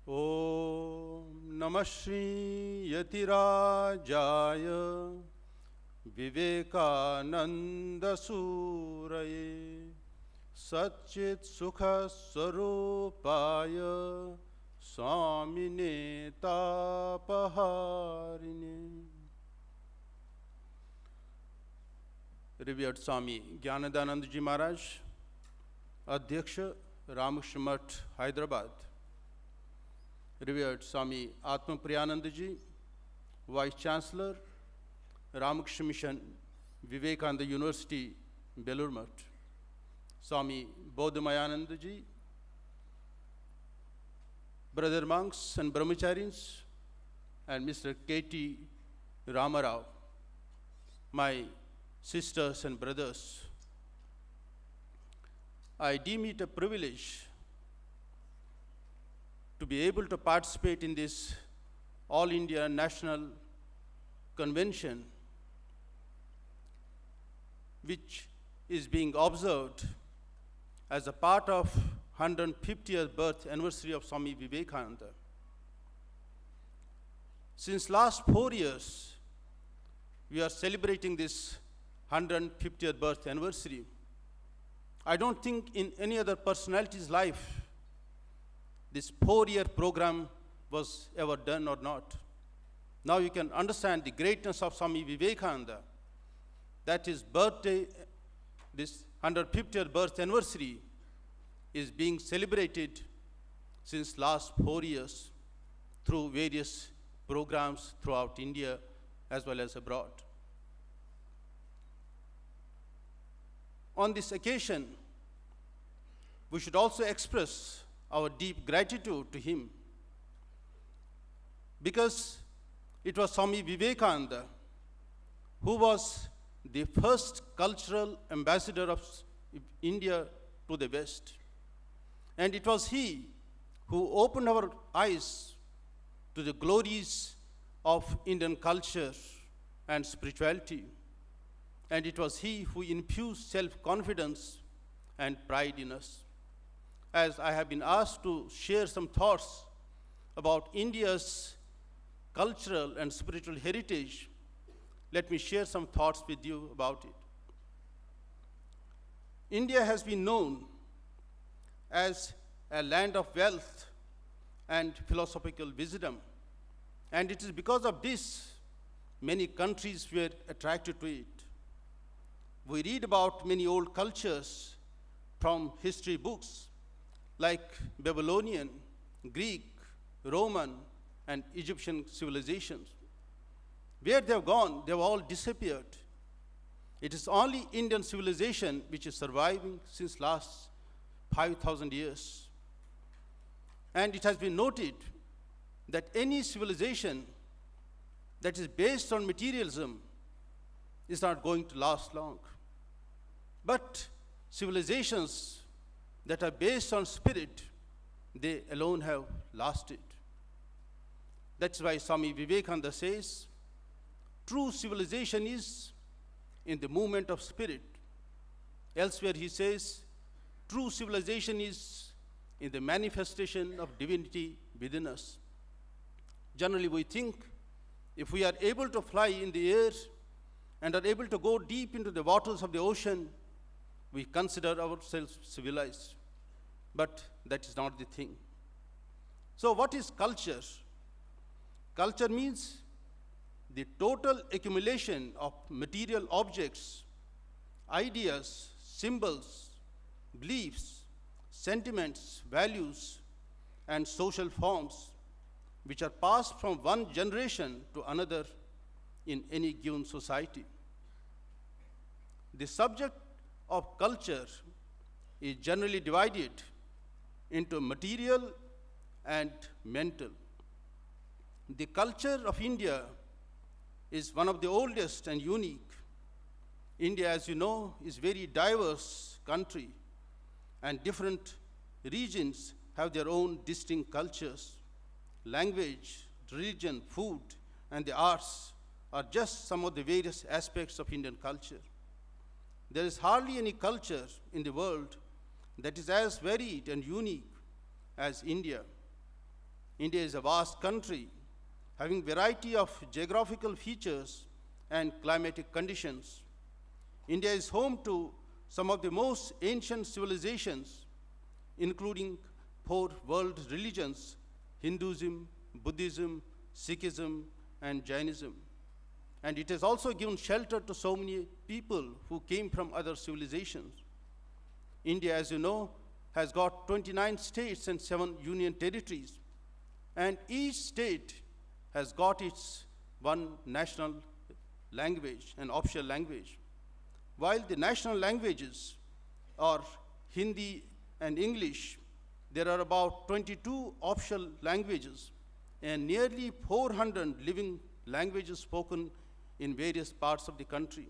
Om Namah Shri Yatirajaya Vivekananda Suraye Satchit Sukha Swarupaya Swami Tapaharine. Revered Swami Gyanadanandaji Maharaj, Adhyaksha Ramakrishna Math, Hyderabad. Revered Swami Atmapriyanandaji, Vice Chancellor, Ramakrishna Mission, Vivekananda University, Belur Math. Swami Bodhasaranandaji, brother monks and brahmacharis, and Mr. K.T. Ramarao, my sisters and brothers. I deem it a privilege to be able to participate in this All India National Convention, which is being observed as a part of 150th birth anniversary of Swami Vivekananda. Since last 4 years, we are celebrating this 150th birth anniversary. I don't think in any other personality's life this 4-year program was ever done or not. Now you can understand the greatness of Swami Vivekananda, that his birthday, this 150th birth anniversary, is being celebrated since last 4 years through various programs throughout India as well as abroad. On this occasion, we should also express our deep gratitude to him, because it was Swami Vivekananda who was the first cultural ambassador of India to the West. And it was he who opened our eyes to the glories of Indian culture and spirituality. And it was he who infused self-confidence and pride in us. As I have been asked to share some thoughts about India's cultural and spiritual heritage, let me share some thoughts with you about it. India has been known as a land of wealth and philosophical wisdom, and it is because of this many countries were attracted to it. We read about many old cultures from history books like Babylonian, Greek, Roman, and Egyptian civilizations. Where they have gone, they have all disappeared. It is only Indian civilization which is surviving since last 5,000 years. And it has been noted that any civilization that is based on materialism is not going to last long. But civilizations that are based on spirit, they alone have lasted. That's why Swami Vivekananda says, true civilization is in the movement of spirit. Elsewhere he says, true civilization is in the manifestation of divinity within us. Generally we think if we are able to fly in the air and are able to go deep into the waters of the ocean, we consider ourselves civilized. But that is not the thing. So what is culture? Culture means the total accumulation of material objects, ideas, symbols, beliefs, sentiments, values, and social forms which are passed from one generation to another in any given society. The subject of culture is generally divided into material and mental. The culture of India is one of the oldest and unique. India, as you know, is a very diverse country, and different regions have their own distinct cultures. Language, religion, food, and the arts are just some of the various aspects of Indian culture. There is hardly any culture in the world that is as varied and unique as India. India is a vast country having variety of geographical features and climatic conditions. India is home to some of the most ancient civilizations, including four world religions: Hinduism, Buddhism, Sikhism, and Jainism. And it has also given shelter to so many people who came from other civilizations. India, as you know, has got 29 states and 7 union territories, and each state has got its one national language, an official language. While the national languages are Hindi and English, there are about 22 official languages and nearly 400 living languages spoken in various parts of the country.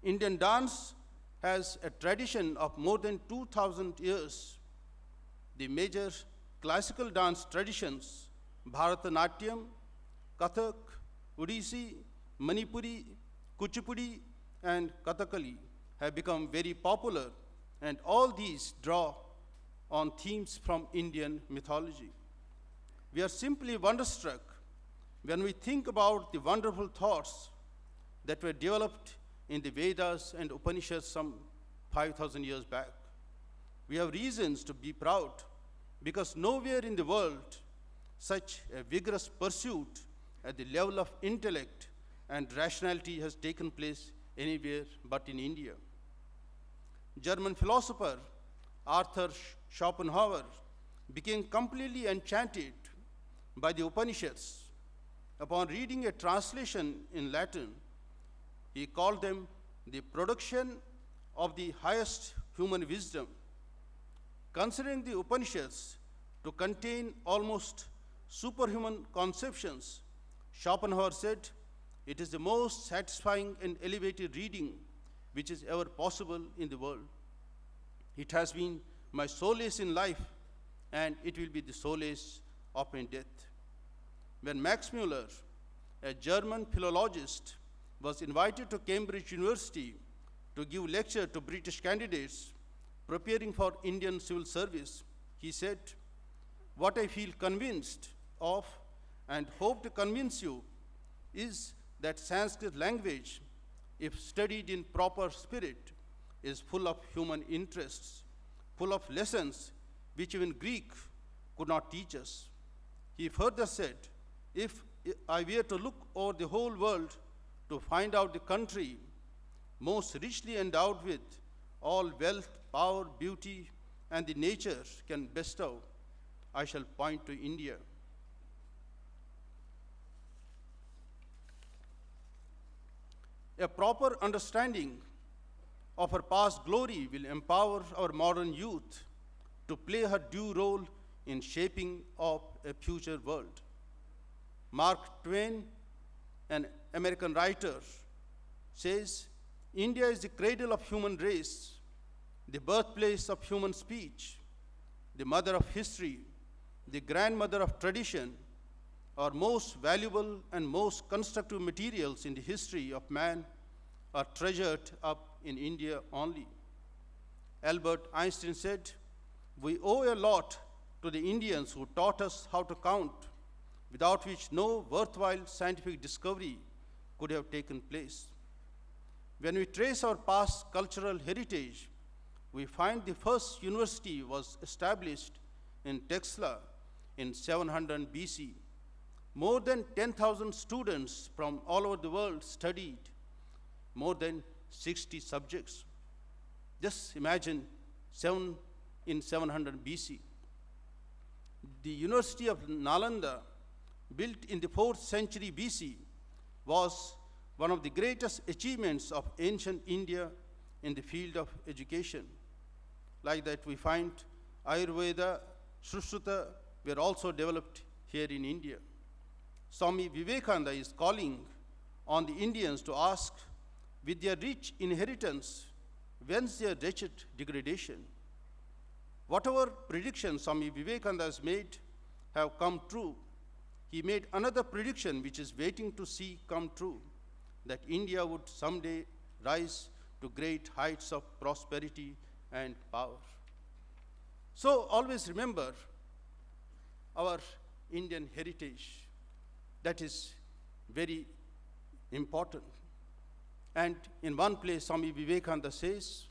Indian dance has a tradition of more than 2,000 years. The major classical dance traditions, Bharatanatyam, Kathak, Odissi, Manipuri, Kuchipudi, and Kathakali have become very popular, and all these draw on themes from Indian mythology. We are simply wonderstruck when we think about the wonderful thoughts that were developed in the Vedas and Upanishads some 5,000 years back. We have reasons to be proud because nowhere in the world such a vigorous pursuit at the level of intellect and rationality has taken place anywhere but in India. German philosopher Arthur Schopenhauer became completely enchanted by the Upanishads. Upon reading a translation in Latin, he called them the production of the highest human wisdom. Considering the Upanishads to contain almost superhuman conceptions, Schopenhauer said, "It is the most satisfying and elevated reading which is ever possible in the world. It has been my solace in life, and it will be the solace of my death." When Max Muller, a German philologist, was invited to Cambridge University to give lecture to British candidates preparing for Indian civil service, he said, "What I feel convinced of and hope to convince you is that Sanskrit language, if studied in proper spirit, is full of human interests, full of lessons which even Greek could not teach us." He further said, "If I were to look over the whole world to find out the country most richly endowed with all wealth, power, beauty, and the nature can bestow, I shall point to India." A proper understanding of her past glory will empower our modern youth to play her due role in shaping of a future world. Mark Twain, an American writer, says, "India is the cradle of human race, the birthplace of human speech, the mother of history, the grandmother of tradition. Our most valuable and most constructive materials in the history of man are treasured up in India only." Albert Einstein said, "We owe a lot to the Indians who taught us how to count, without which no worthwhile scientific discovery could have taken place." When we trace our past cultural heritage, we find the first university was established in Texla in 700 BC. More than 10,000 students from all over the world studied more than 60 subjects. Just imagine in 700 BC. The University of Nalanda, built in the 4th century BC, was one of the greatest achievements of ancient India in the field of education. Like that, we find Ayurveda, Sushruta were also developed here in India. Swami Vivekananda is calling on the Indians to ask, with their rich inheritance, whence their wretched degradation? Whatever predictions Swami Vivekananda has made have come true. He made another prediction which is waiting to see come true, that India would someday rise to great heights of prosperity and power. So always remember, our Indian heritage. That is very important. And in one place, Swami Vivekananda says,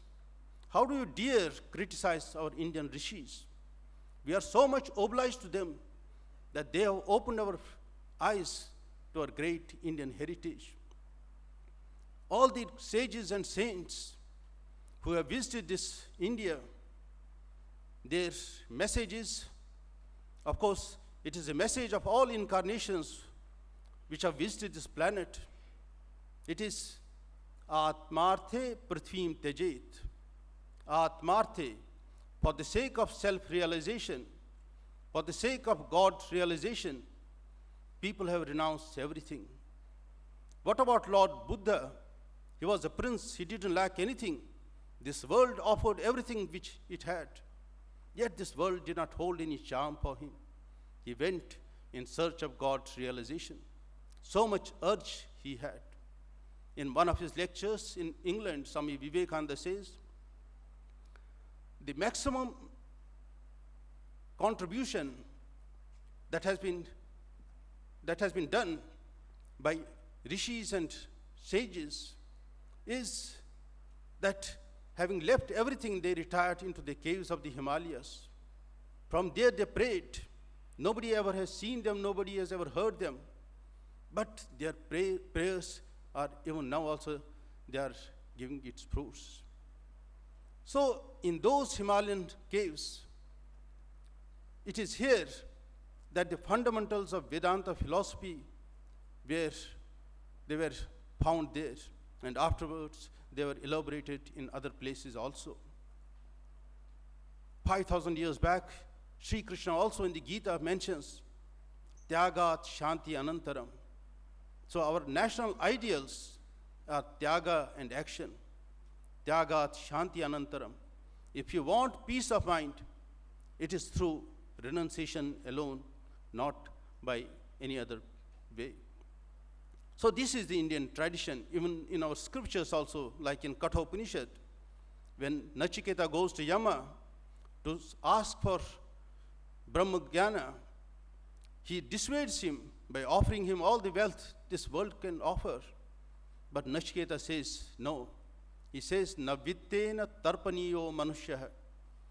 how do you dare criticize our Indian rishis? We are so much obliged to them that they have opened our eyes to our great Indian heritage. All the sages and saints who have visited this India, their message is, of course, it is a message of all incarnations which have visited this planet. It is Atmarte Prithvim Tejet. Atmarte, for the sake of self-realization, for the sake of God's realization, people have renounced everything. What about Lord Buddha? He was a prince, he didn't lack anything. This world offered everything which it had. Yet this world did not hold any charm for him. He went in search of God's realization. So much urge he had. In one of his lectures in England, Swami Vivekananda says, the maximum contribution that has been done by rishis and sages is that having left everything, they retired into the caves of the Himalayas. From there they prayed. Nobody ever has seen them, nobody has ever heard them. But their prayers are, even now also, they are giving its proofs. So in those Himalayan caves, it is here that the fundamentals of Vedanta philosophy they were found there, and afterwards they were elaborated in other places also. 5,000 years back, Sri Krishna also in the Gita mentions Tyagat Shanti Anantaram. So our national ideals are Tyaga and action. Tyagat Shanti Anantaram. If you want peace of mind, it is through renunciation alone, not by any other way. So this is the Indian tradition, even in our scriptures also, like in Katha Upanishad, when Nachiketa goes to Yama to ask for Brahma Jnana, he dissuades him by offering him all the wealth this world can offer. But Nachiketa says, no. He says, na vittena tarpaniyo manushyaha.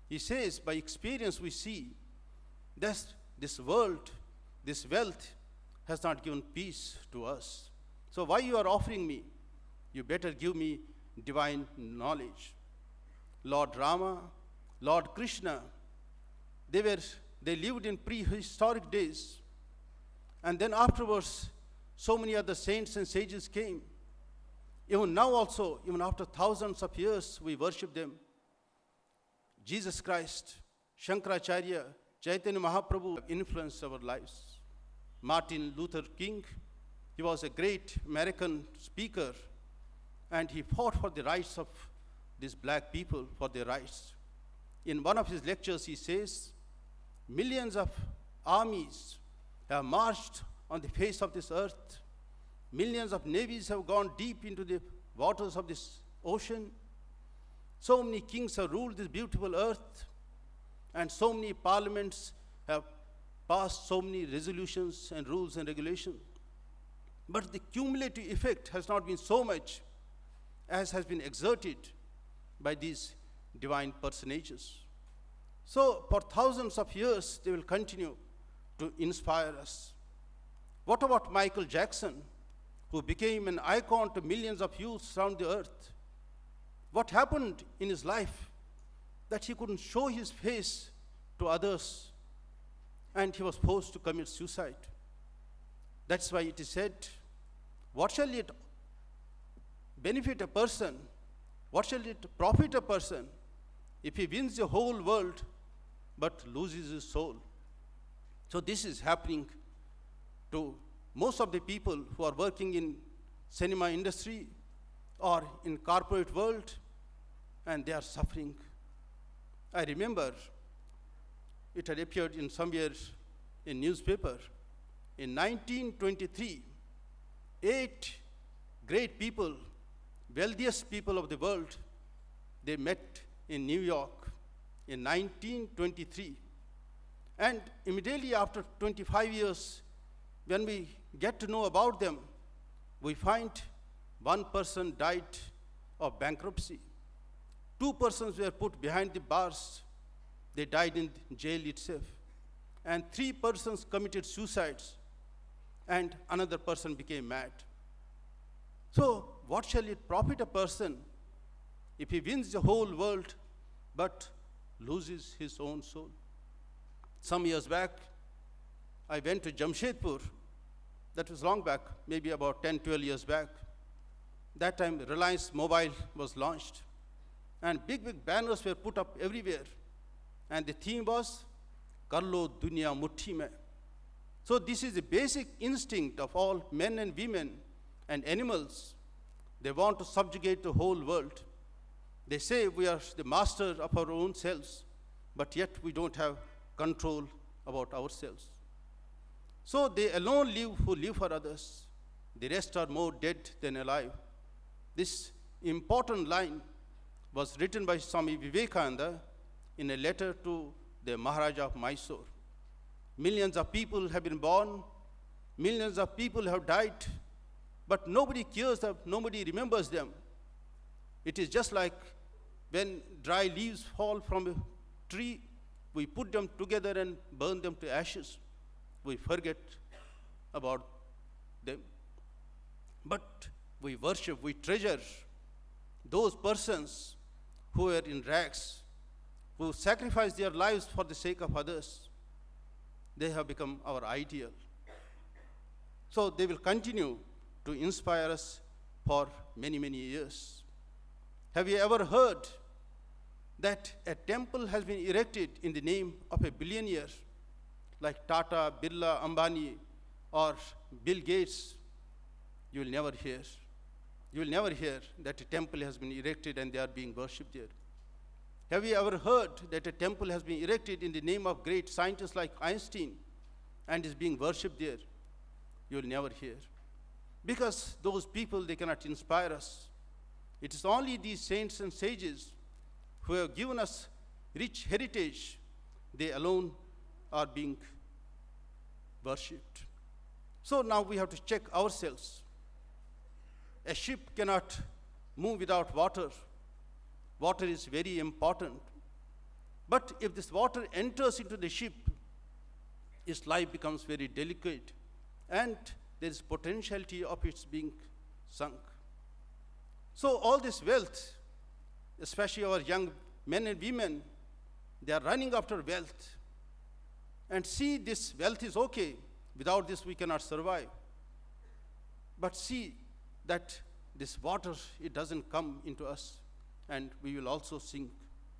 He says, by experience we see that this world, this wealth has not given peace to us. So why you are offering me? You better give me divine knowledge. Lord Rama, Lord Krishna, they lived in prehistoric days. And then afterwards, so many other saints and sages came. Even now also, even after thousands of years, we worship them. Jesus Christ, Shankaracharya, Chaitanya Mahaprabhu have influenced our lives. Martin Luther King, he was a great American speaker, and he fought for the rights of these black people, for their rights. In one of his lectures, he says, millions of armies have marched on the face of this earth. Millions of navies have gone deep into the waters of this ocean. So many kings have ruled this beautiful earth, and so many parliaments have passed so many resolutions and rules and regulations. But the cumulative effect has not been so much as has been exerted by these divine personages. So for thousands of years, they will continue to inspire us. What about Michael Jackson, who became an icon to millions of youths around the earth? What happened in his life that he couldn't show his face to others, and he was forced to commit suicide? That's why it is said, what shall it benefit a person? What shall it profit a person if he wins the whole world but loses his soul? So this is happening to most of the people who are working in cinema industry or in corporate world, and they are suffering. I remember it had appeared in somewhere in newspaper. In 1923, 8 great people, wealthiest people of the world, they met in New York in 1923. And immediately after 25 years, when we get to know about them, we find one person died of bankruptcy. Two persons were put behind the bars. They died in jail itself. And three persons committed suicides, and another person became mad. So what shall it profit a person if he wins the whole world but loses his own soul? Some years back, I went to Jamshedpur. That was long back, maybe about 10, 12 years back. That time, Reliance Mobile was launched. And big, big banners were put up everywhere. And the theme was, Kar lo duniya muthi mein. So this is the basic instinct of all men and women and animals. They want to subjugate the whole world. They say we are the master of our own selves, but yet we don't have control about ourselves. So they alone live who live for others. The rest are more dead than alive. This important line was written by Swami Vivekananda in a letter to the Maharaja of Mysore. Millions of people have been born, millions of people have died, but nobody cares them, nobody remembers them. It is just like when dry leaves fall from a tree, we put them together and burn them to ashes. We forget about them. But we worship, we treasure those persons who are in rags, who sacrifice their lives for the sake of others. They have become our ideal. So they will continue to inspire us for many, many years. Have you ever heard that a temple has been erected in the name of a billionaire like Tata, Birla, Ambani, or Bill Gates? You will never hear. You will never hear that a temple has been erected and they are being worshipped there. Have you ever heard that a temple has been erected in the name of great scientists like Einstein and is being worshipped there? You will never hear. Because those people, they cannot inspire us. It is only these saints and sages who have given us rich heritage. They alone are being worshipped. So now we have to check ourselves. A ship cannot move without water. Water is very important. But if this water enters into the ship, its life becomes very delicate, and there is potentiality of its being sunk. So all this wealth, especially our young men and women, they are running after wealth. And see, this wealth is okay. Without this, we cannot survive. But see that this water, it doesn't come into us, and we will also sink.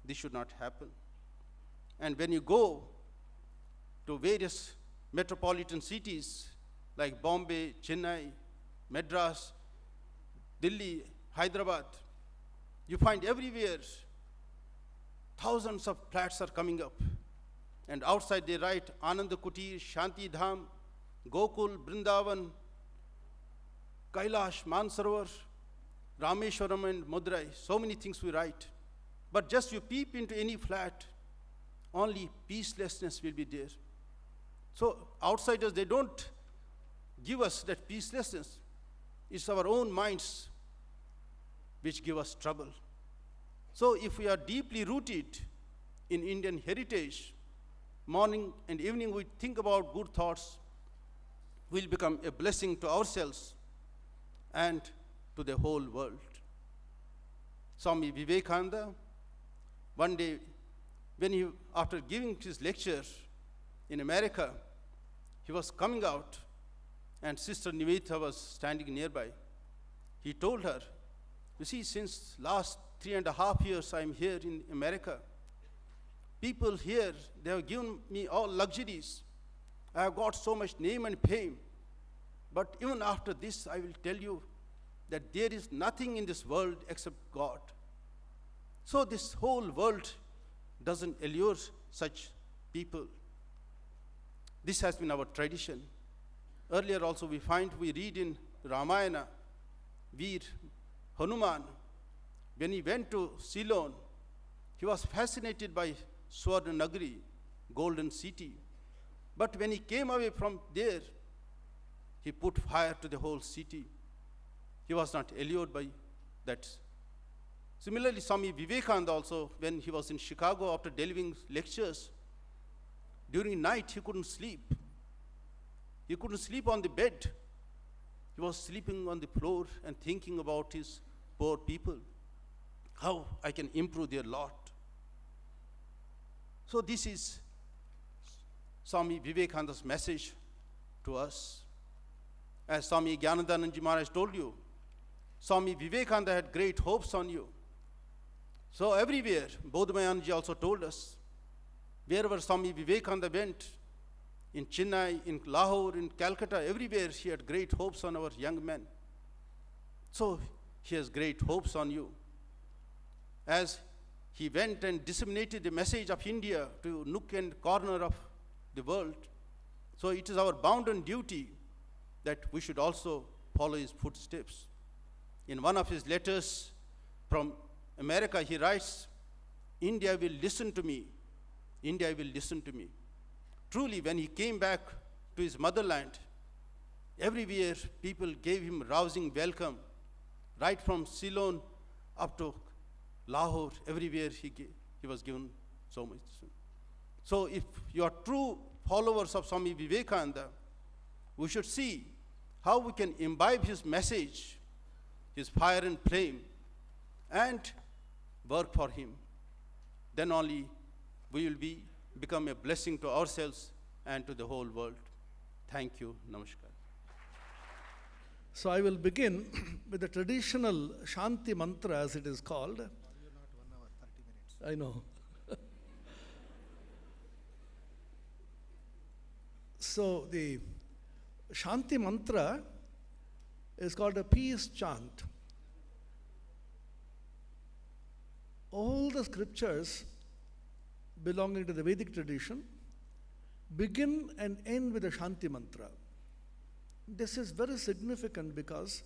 This should not happen. And when you go to various metropolitan cities like Bombay, Chennai, Madras, Delhi, Hyderabad, you find everywhere thousands of flats are coming up. And outside they write Ananda Kutir, Shanti Dham, Gokul, Brindavan, Kailash, Mansarovar, Rameshwaram and Madurai. So many things we write. But just you peep into any flat, only peacelessness will be there. So outsiders, they don't give us that peacelessness. It's our own minds which give us trouble. So if we are deeply rooted in Indian heritage, morning and evening we think about good thoughts, we'll become a blessing to ourselves and to the whole world. Swami Vivekananda, one day, when he, after giving his lecture in America, he was coming out, and Sister Nivedita was standing nearby. He told her, you see, since last 3.5 years I'm here in America, people here, they have given me all luxuries. I have got so much name and fame. But even after this, I will tell you that there is nothing in this world except God. So this whole world doesn't allure such people. This has been our tradition. Earlier also we read in Ramayana, Veer Hanuman, when he went to Ceylon, he was fascinated by Swarna Nagari, golden city. But when he came away from there, he put fire to the whole city. He was not allured by that. Similarly, Swami Vivekananda also, when he was in Chicago after delivering lectures, during night he couldn't sleep. He couldn't sleep on the bed. He was sleeping on the floor and thinking about his poor people, how I can improve their lot. So this is Swami Vivekananda's message to us. As Swami Gyanandananji Maharaj told you, Swami Vivekananda had great hopes on you. So everywhere, Bodhasaranandaji also told us, wherever Swami Vivekananda went, in Chennai, in Lahore, in Calcutta, everywhere he had great hopes on our young men. So he has great hopes on you. As he went and disseminated the message of India to nook and corner of the world, so it is our bounden duty that we should also follow his footsteps. In one of his letters from America, he writes, India will listen to me. India will listen to me. Truly, when he came back to his motherland, everywhere people gave him rousing welcome. Right from Ceylon up to Lahore, everywhere he was given so much. So if you are true followers of Swami Vivekananda, we should see how we can imbibe his message, his fire and flame, and work for him. Then only we will become a blessing to ourselves and to the whole world. Thank you. Namaskar. So I will begin with the traditional Shanti mantra, as it is called. You're not 1 hour, 30 minutes. I know. So the Shanti mantra is called a peace chant. All the scriptures belonging to the Vedic tradition begin and end with a Shanti mantra. This is very significant because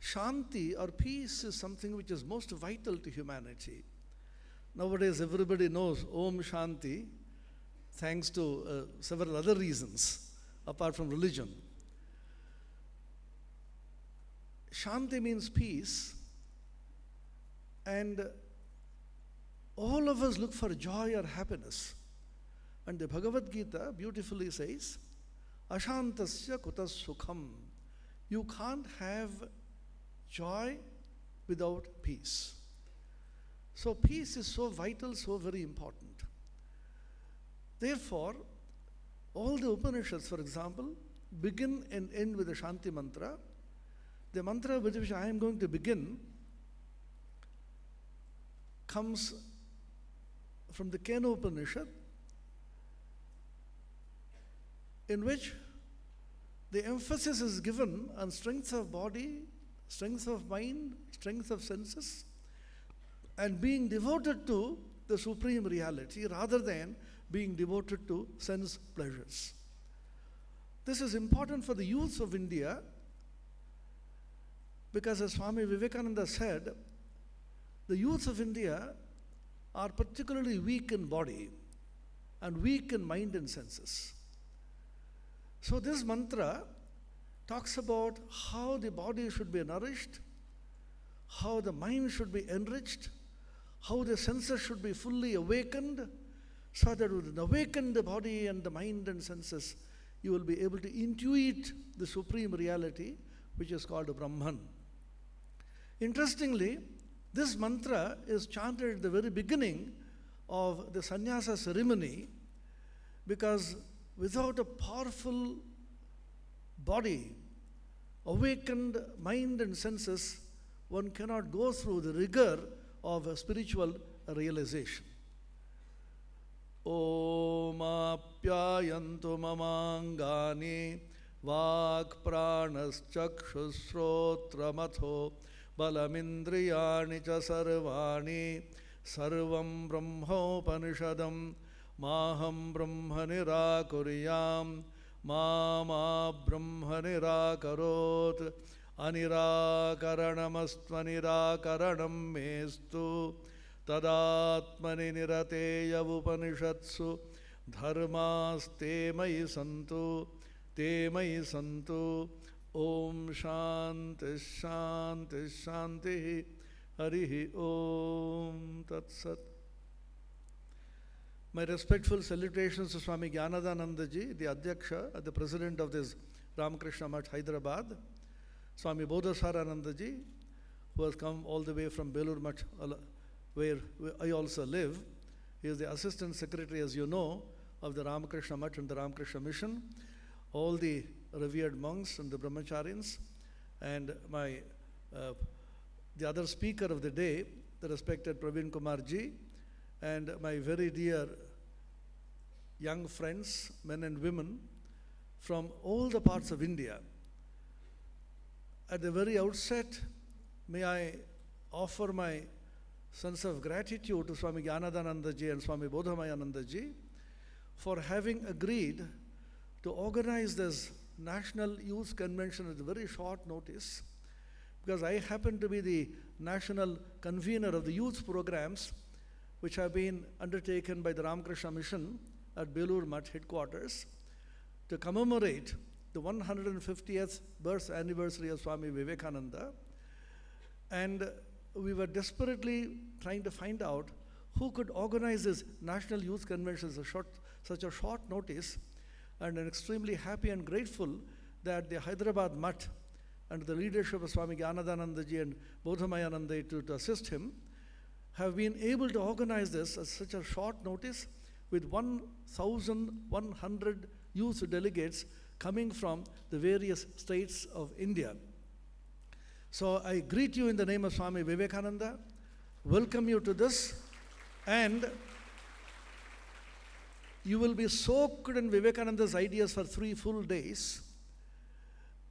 Shanti or peace is something which is most vital to humanity. Nowadays everybody knows Om Shanti thanks to several other reasons apart from religion. Shanti means peace, and all of us look for joy or happiness. And the Bhagavad Gita beautifully says, Ashantasya kutas sukham. You can't have joy without peace. So peace is so vital, so very important. Therefore, all the Upanishads, for example, begin and end with the Shanti mantra. The mantra with which I am going to begin comes from the Kena Upanishad, in which the emphasis is given on strength of body, strength of mind, strength of senses, and being devoted to the supreme reality rather than being devoted to sense pleasures. This is important for the youth of India because, as Swami Vivekananda said, the youth of India are particularly weak in body and weak in mind and senses. So this mantra talks about how the body should be nourished, how the mind should be enriched, how the senses should be fully awakened, so that with an awakened body and the mind and senses, you will be able to intuit the supreme reality, which is called Brahman. Interestingly, this mantra is chanted at the very beginning of the sannyasa ceremony, because without a powerful body, awakened mind and senses, one cannot go through the rigor of a spiritual realization. Om apyayantu mamangani vak pranas chakshusrotra matho balamindriyani cha sarvani sarvam brahmopanishadam maham brahma nirakuryam mama brahma nirakarot anirakaranamastvanirakaranam mestu tadatmani nirateya upanishatsu Dharmaste mayi santo, te mayi santo, Om Shanti Shanti Shanti, Harihi Om Tat Sat. My respectful salutations to Swami Gyanadanandaji, the Adhyaksha, the President of this Ramakrishna Mutt, Hyderabad, Swami Bodhasaranandaji, who has come all the way from Belur Mutt, where I also live. He is the Assistant Secretary, as you know, of the Ramakrishna Mutt and the Ramakrishna Mission, all the revered monks and the brahmacharins, and the other speaker of the day, the respected Praveen Kumar Ji, and my very dear young friends, men and women, from all the parts of India. At the very outset, may I offer my sense of gratitude to Swami Gyanadanandaji and Swami Bodhasaranandaji for having agreed to organize this National Youth Convention at very short notice, because I happen to be the national convener of the youth programs which have been undertaken by the Ramakrishna Mission at Belur Mutt headquarters to commemorate the 150th birth anniversary of Swami Vivekananda. And we were desperately trying to find out who could organize this National Youth Convention such a short notice, and I'm extremely happy and grateful that the Hyderabad Mutt, under the leadership of Swami Gyanadanandaji and Bodhamayananda to assist him, have been able to organize this at such a short notice with 1,100 youth delegates coming from the various states of India. So I greet you in the name of Swami Vivekananda, welcome you to this, and you will be soaked in Vivekananda's ideas for 3 full days.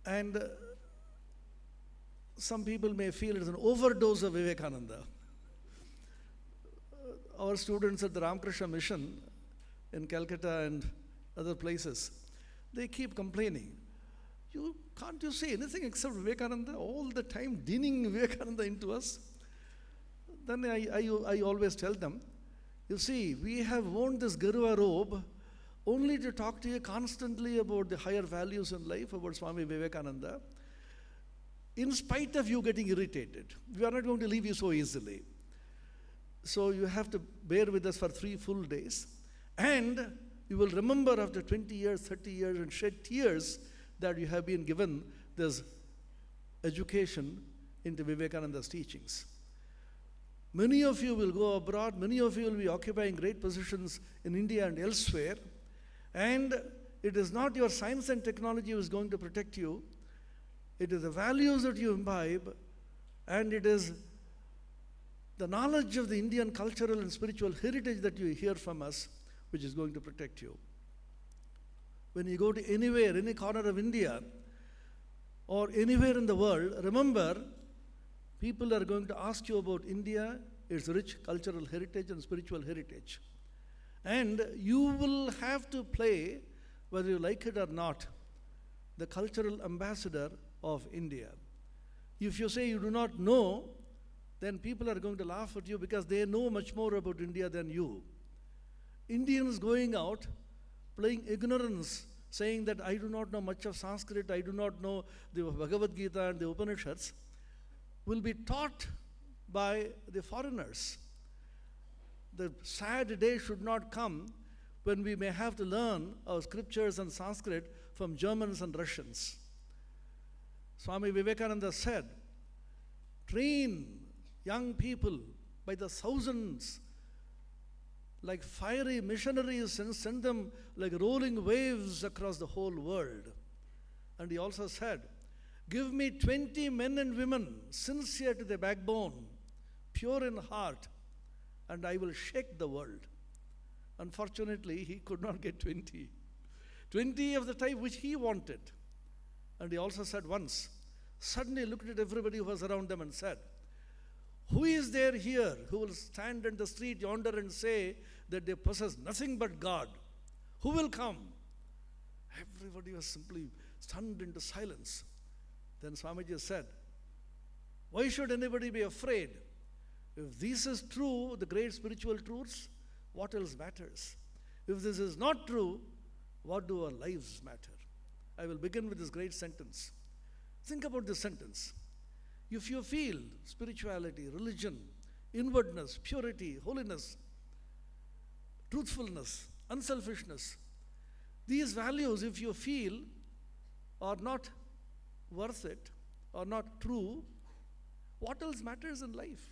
And some people may feel it's an overdose of Vivekananda. Our students at the Ramakrishna Mission in Calcutta and other places, they keep complaining. Can't you say anything except Vivekananda? All the time dinning Vivekananda into us. Then I always tell them, you see, we have worn this Garua robe only to talk to you constantly about the higher values in life, about Swami Vivekananda, in spite of you getting irritated. We are not going to leave you so easily. So you have to bear with us for 3 full days. And you will remember after 20 years, 30 years, and shed tears that you have been given this education into Vivekananda's teachings. Many of you will go abroad, many of you will be occupying great positions in India and elsewhere, and it is not your science and technology which is going to protect you, it is the values that you imbibe, and it is the knowledge of the Indian cultural and spiritual heritage that you hear from us which is going to protect you. When you go to anywhere, any corner of India or anywhere in the world, remember, people are going to ask you about India, its rich cultural heritage and spiritual heritage. And you will have to play, whether you like it or not, the cultural ambassador of India. If you say you do not know, then people are going to laugh at you because they know much more about India than you. Indians going out playing ignorance, saying that I do not know much of Sanskrit, I do not know the Bhagavad Gita and the Upanishads, will be taught by the foreigners. The sad day should not come when we may have to learn our scriptures and Sanskrit from Germans and Russians. Swami Vivekananda said, train young people by the thousands like fiery missionaries and send them like rolling waves across the whole world. And he also said, give me 20 men and women sincere to the backbone, pure in heart, and I will shake the world. Unfortunately, he could not get 20. 20 of the type which he wanted. And he also said once, suddenly looked at everybody who was around them and said, who is there here who will stand in the street yonder and say that they possess nothing but God? Who will come? Everybody was simply stunned into silence. Then Swamiji said, why should anybody be afraid? If this is true, the great spiritual truths, what else matters? If this is not true, what do our lives matter? I will begin with this great sentence. Think about this sentence. If you feel spirituality, religion, inwardness, purity, holiness, truthfulness, unselfishness, these values, if you feel are not worth it, or not true, what else matters in life?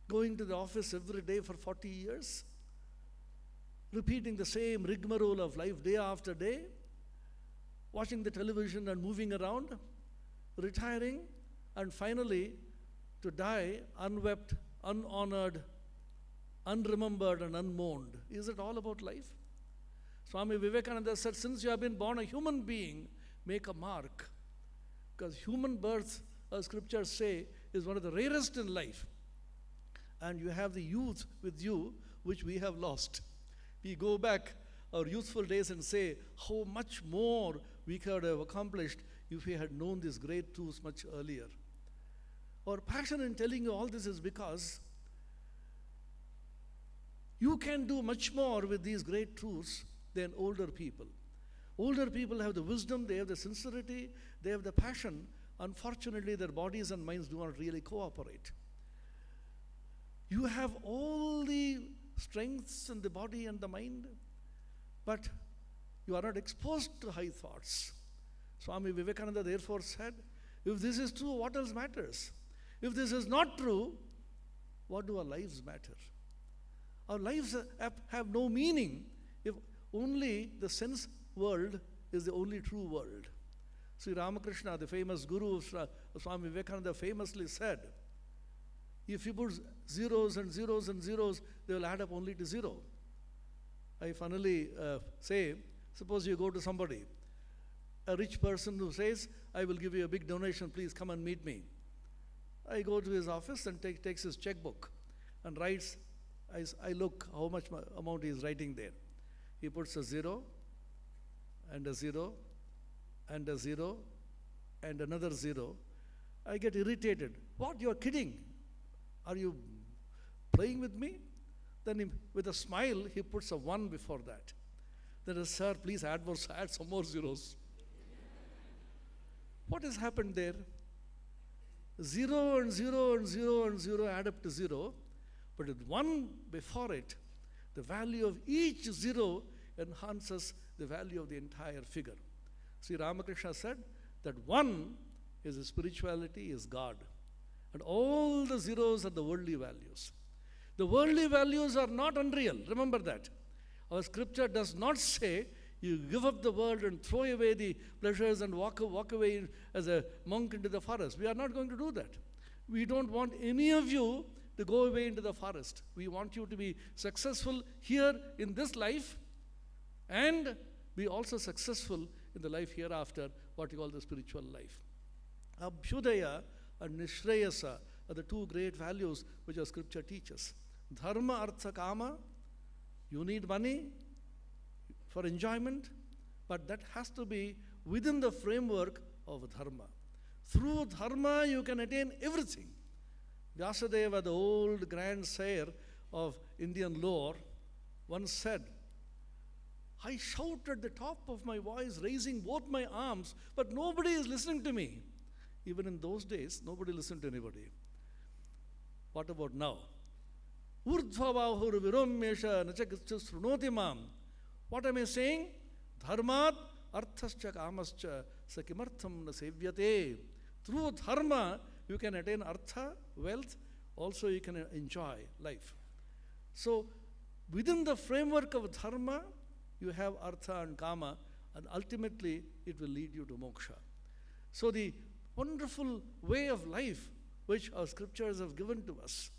Going to the office every day for 40 years, repeating the same rigmarole of life day after day, watching the television and moving around, retiring, and finally to die unwept, unhonored, unremembered, and unmourned. Is it all about life? Swami Vivekananda said, since you have been born a human being, make a mark. Because human birth, as scriptures say, is one of the rarest in life. And you have the youth with you, which we have lost. We go back our youthful days and say, how much more we could have accomplished if we had known these great truths much earlier. Our passion in telling you all this is because you can do much more with these great truths than older people. Older people have the wisdom, they have the sincerity, they have the passion. Unfortunately, their bodies and minds do not really cooperate. You have all the strengths in the body and the mind, but you are not exposed to high thoughts. Swami Vivekananda therefore said, if this is true, what else matters? If this is not true, what do our lives matter? Our lives have no meaning if only the sense world is the only true world. Sri Ramakrishna, the famous guru of Swami Vivekananda, famously said, if you put zeros and zeros and zeros, they will add up only to zero. I finally say, suppose you go to somebody, a rich person who says, I will give you a big donation, please come and meet me. I go to his office and takes his checkbook and writes, I look how much amount he is writing there. He puts a zero, and a zero, and a zero, and another zero. I get irritated. What, you are kidding? Are you playing with me? Then with a smile, he puts a 1 before that. Then he says, sir, please add some more zeros. What has happened there? 0 and 0 and 0 and 0 add up to 0. But with 1 before it, the value of each 0 enhances the value of the entire figure. Sri Ramakrishna said that 1 is a spirituality, is God. And all the zeros are the worldly values. The worldly values are not unreal. Remember that. Our scripture does not say you give up the world and throw away the pleasures and walk away as a monk into the forest. We are not going to do that. We don't want any of you to go away into the forest. We want you to be successful here in this life and be also successful in the life hereafter, what you call the spiritual life. Abhyudaya and Nishrayasa are the two great values which our scripture teaches. Dharma, Artha, Kama, you need money for enjoyment, but that has to be within the framework of dharma. Through dharma, you can attain everything. Vyasadeva, the old grand sayer of Indian lore, once said, I shout at the top of my voice, raising both my arms, but nobody is listening to me. Even in those days, nobody listened to anybody. What about now? Urdhvavahur viromyesha nachakitcha srunoti mam. What am I saying? Dharmat arthascha kamascha sakimartham na sevyate. Through dharma, you can attain artha, wealth, also you can enjoy life. So, within the framework of dharma, you have artha and kama, and ultimately it will lead you to moksha. So, the wonderful way of life which our scriptures have given to us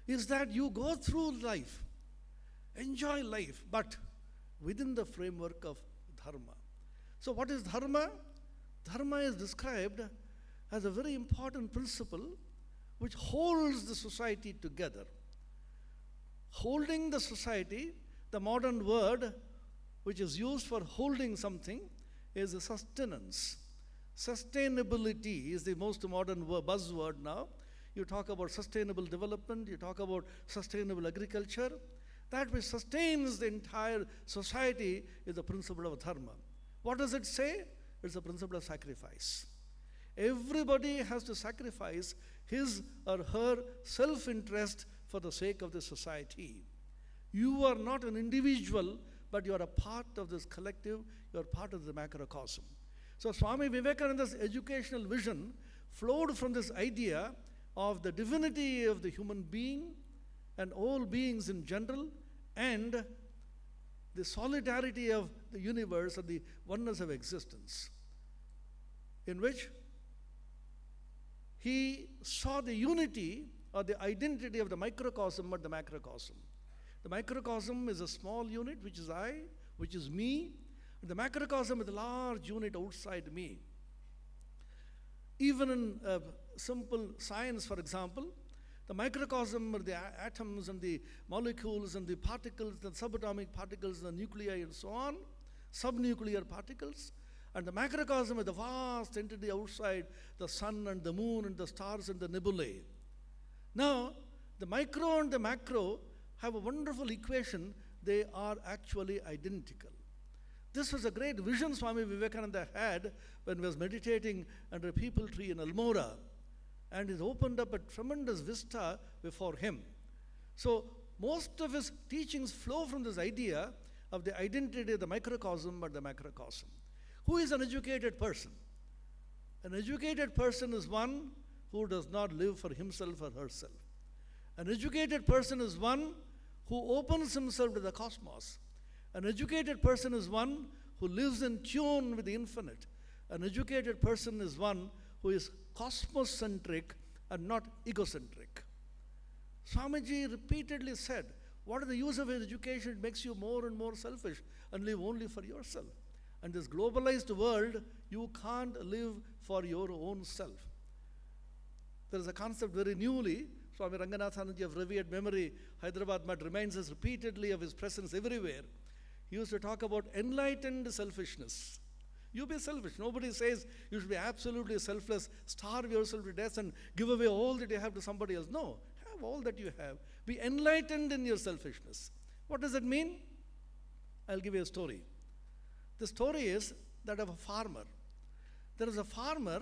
is that you go through life, enjoy life, but within the framework of dharma. So what is dharma? Dharma is described as a very important principle which holds the society together. Holding the society, the modern word which is used for holding something is a sustenance. Sustainability is the most modern buzzword now. you talk about sustainable development, you talk about sustainable agriculture. That which sustains the entire society is the principle of dharma. What does it say? It's the principle of sacrifice. Everybody has to sacrifice his or her self-interest for the sake of the society. You are not an individual, but you are a part of this collective, you are part of the macrocosm. So Swami Vivekananda's educational vision flowed from this idea of the divinity of the human being and all beings in general, and the solidarity of the universe and the oneness of existence, in which he saw the unity or the identity of the microcosm or the macrocosm. The microcosm is a small unit, which is I, which is me. The macrocosm is a large unit outside me. Even in simple science, for example, the microcosm are the atoms and the molecules and the particles, the subatomic particles, the nuclei and so on, subnuclear particles. And the macrocosm is the vast entity outside the sun and the moon and the stars and the nebulae. Now, the micro and the macro have a wonderful equation. They are actually identical. This was a great vision Swami Vivekananda had when he was meditating under a peepal tree in Almora. And it opened up a tremendous vista before him. So most of his teachings flow from this idea of the identity of the microcosm or the macrocosm. Who is an educated person? An educated person is one who does not live for himself or herself. An educated person is one who opens himself to the cosmos. An educated person is one who lives in tune with the infinite. An educated person is one who is cosmocentric and not egocentric. Swamiji repeatedly said, what is the use of education? It makes you more and more selfish and live only for yourself. And this globalized world, you can't live for your own self. There is a concept very newly, Swami Ranganathanandaji of revered memory, Hyderabad Mad reminds us repeatedly of his presence everywhere. He used to talk about enlightened selfishness. You be selfish. Nobody says you should be absolutely selfless, starve yourself to death and give away all that you have to somebody else. No, have all that you have. Be enlightened in your selfishness. What does that mean? I'll give you a story. The story is that of a farmer. There is a farmer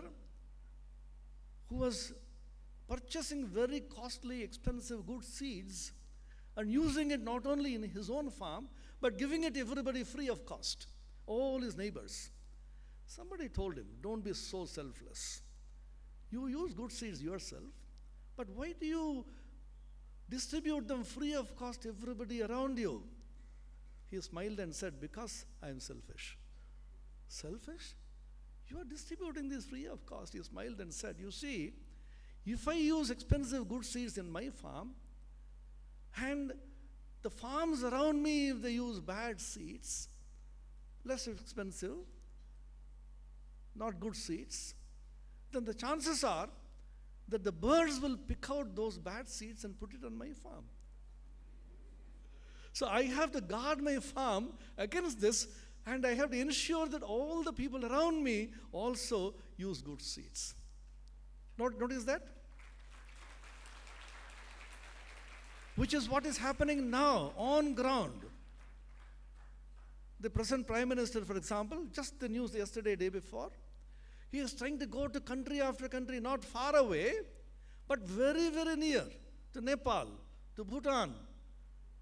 who was purchasing very costly, expensive, good seeds and using it not only in his own farm, but giving it to everybody free of cost, all his neighbors. Somebody told him, don't be so selfless. You use good seeds yourself, but why do you distribute them free of cost to everybody around you? He smiled and said, because I am selfish. Selfish? You are distributing this free of cost. He smiled and said, you see, if I use expensive good seeds in my farm, and the farms around me, if they use bad seeds, less expensive, not good seeds, then the chances are that the birds will pick out those bad seeds and put it on my farm. So I have to guard my farm against this, and I have to ensure that all the people around me also use good seeds. Notice that? Which is what is happening now on ground. The present Prime Minister, for example, just the news yesterday, day before, he is trying to go to country after country, not far away, but very, very near, to Nepal, to Bhutan,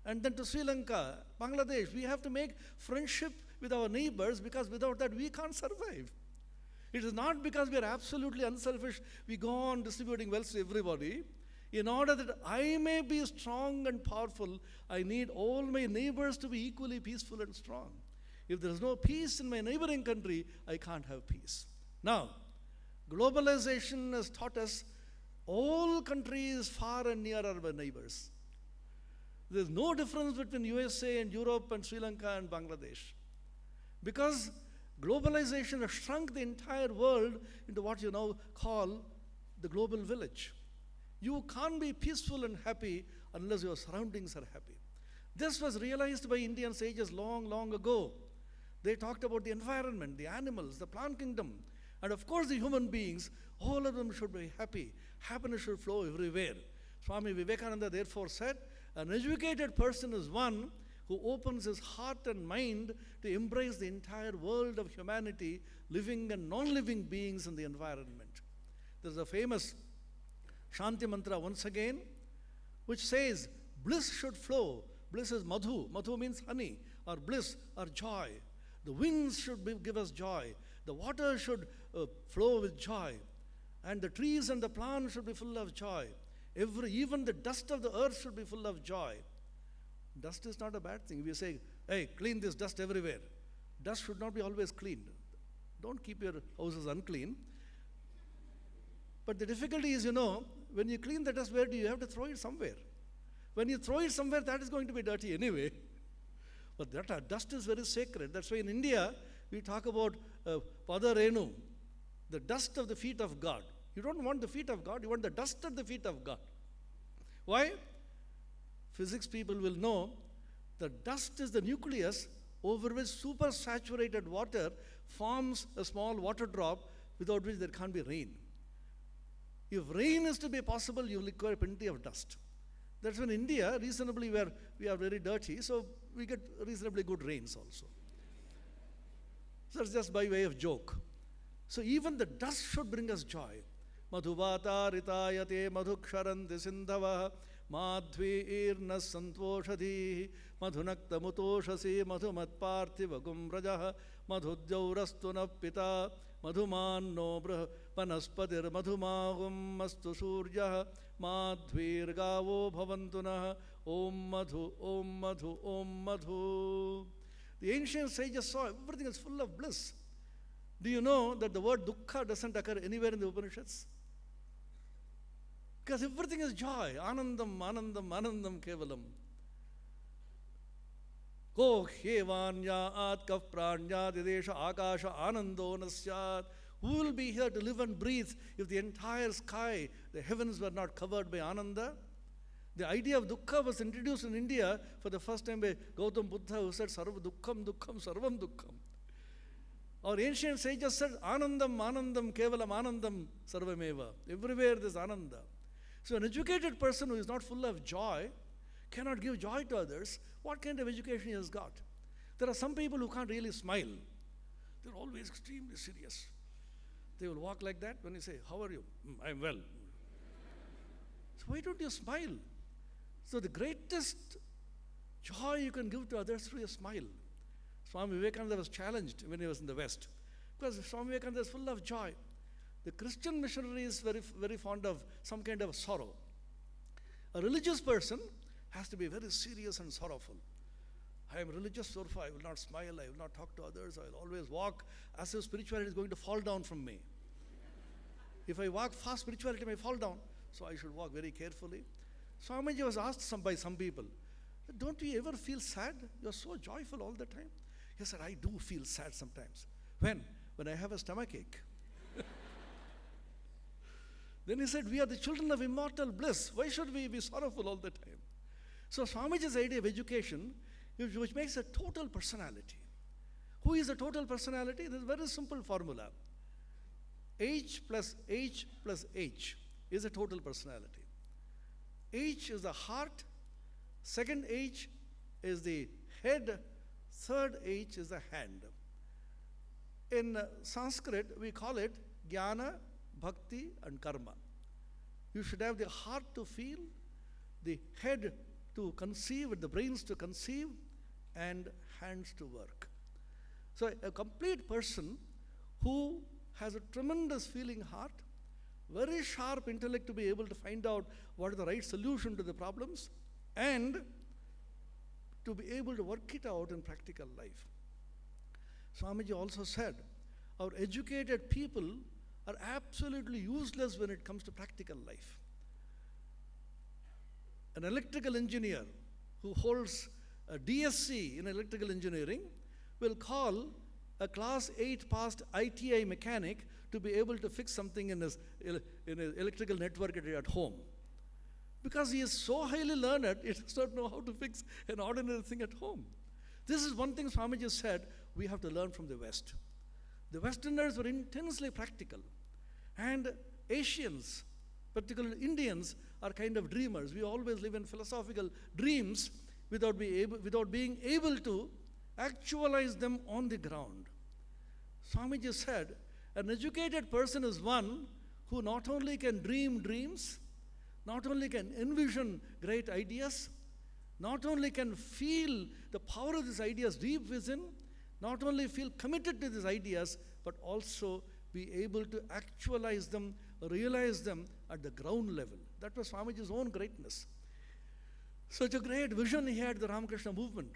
and then to Sri Lanka, Bangladesh. We have to make friendship with our neighbors, because without that we can't survive. It is not because we are absolutely unselfish, we go on distributing wealth to everybody. In order that I may be strong and powerful, I need all my neighbors to be equally peaceful and strong. If there is no peace in my neighboring country, I can't have peace. Now, globalization has taught us all countries far and near are our neighbors. There is no difference between USA and Europe and Sri Lanka and Bangladesh. Because globalization has shrunk the entire world into what you now call the global village. You can't be peaceful and happy unless your surroundings are happy. This was realized by Indian sages long, long ago. They talked about the environment, the animals, the plant kingdom. And of course, the human beings, all of them should be happy. Happiness should flow everywhere. Swami Vivekananda therefore said, an educated person is one who opens his heart and mind to embrace the entire world of humanity, living and non-living beings in the environment. There's a famous Shanti mantra once again, which says, bliss should flow. Bliss is madhu. Madhu means honey, or bliss, or joy. The winds should give us joy. The water should flow with joy. And the trees and the plants should be full of joy. Even the dust of the earth should be full of joy. Dust is not a bad thing. We say, hey, clean this dust everywhere. Dust should not be always cleaned. Don't keep your houses unclean. But the difficulty is, when you clean the dust, where do you have to throw it somewhere? When you throw it somewhere, that is going to be dirty anyway. But that dust is very sacred. That's why in India, we talk about Padarenu, the dust of the feet of God. You don't want the feet of God, you want the dust at the feet of God. Why? Physics people will know that dust is the nucleus over which supersaturated water forms a small water drop without which there can't be rain. If rain is to be possible, you will require plenty of dust. That's when India, reasonably, we are very dirty, so we get reasonably good rains also. So that's just by way of joke. So even the dust should bring us joy. Madhuvata ritayate madhuksharanti sindhava madhvi irna santoshadhi madhunakta mutoshasi madhumatparthivagum rajaha madhudjaurastuna pita madhumanno panaspatir madhumagum astu surjah madhvirgavo bhavantunah om madhu om madhu om madhu. The ancient sages saw everything is full of bliss. Do you know that the word dukkha doesn't occur anywhere in the Upanishads? Because everything is joy. Anandam, anandam, anandam kevalam. Ko hyevanyat kaf pranyat idesha akasha anando nasyat. Who will be here to live and breathe if the entire sky, the heavens were not covered by ananda? The idea of dukkha was introduced in India for the first time by Gautam Buddha, who said, Sarva dukkham dukkham sarvam dukkham. Our ancient sages said, Anandam, Anandam, Kevalam, Anandam, Sarvameva. Everywhere there's Ananda. So an educated person who is not full of joy cannot give joy to others. What kind of education he has got? There are some people who can't really smile. They're always extremely serious. They will walk like that when you say, how are you? I'm well. So why don't you smile? So the greatest joy you can give to others through a smile. Swami Vivekananda was challenged when he was in the West, because Swami Vivekananda is full of joy. The Christian missionary is very, very fond of some kind of sorrow. A religious person has to be very serious and sorrowful. I am religious, therefore I will not smile, I will not talk to others, I will always walk as if spirituality is going to fall down from me. If I walk fast, spirituality may fall down, so I should walk very carefully. Swamiji was asked by some people, don't you ever feel sad? You are so joyful all the time. He said, I do feel sad sometimes. When? When I have a stomachache. Then he said, we are the children of immortal bliss. Why should we be sorrowful all the time? So Swamiji's idea of education, which makes a total personality. Who is a total personality? There's a very simple formula. H plus H plus H is a total personality. H is the heart, second H is the head, third H is the hand. In Sanskrit, we call it Jnana, Bhakti and Karma. You should have the heart to feel, the head to conceive, the brains to conceive, and hands to work. So a complete person who has a tremendous feeling heart, very sharp intellect to be able to find out what is the right solution to the problems, and to be able to work it out in practical life. Swamiji also said, our educated people are absolutely useless when it comes to practical life. An electrical engineer who holds a DSc in electrical engineering will call a class 8 passed ITI mechanic to be able to fix something in his electrical network at home. Because he is so highly learned, he does not know how to fix an ordinary thing at home. This is one thing Swamiji said we have to learn from the West. The Westerners were intensely practical. And Asians, particularly Indians, are kind of dreamers. We always live in philosophical dreams without being able to actualize them on the ground. Swamiji said, an educated person is one who not only can dream dreams, not only can envision great ideas, not only can feel the power of these ideas deep within, not only feel committed to these ideas, but also be able to actualize them, realize them at the ground level. That was Swamiji's own greatness. Such a great vision he had, the Ramakrishna movement,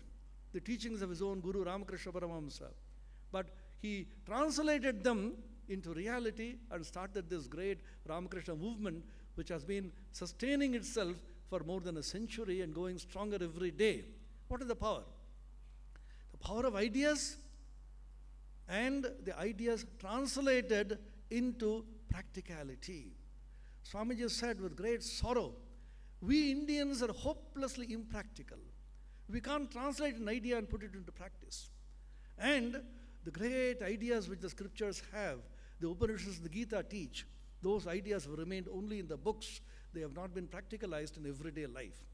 the teachings of his own Guru Ramakrishna Paramahamsa. But he translated them into reality and started this great Ramakrishna movement, which has been sustaining itself for more than a century and going stronger every day. What is the power? The power of ideas, and the ideas translated into practicality. Swamiji said with great sorrow, we Indians are hopelessly impractical. We can't translate an idea and put it into practice. And the great ideas which the scriptures have, the Upanishads and the Gita teach, those ideas have remained only in the books. They have not been practicalized in everyday life.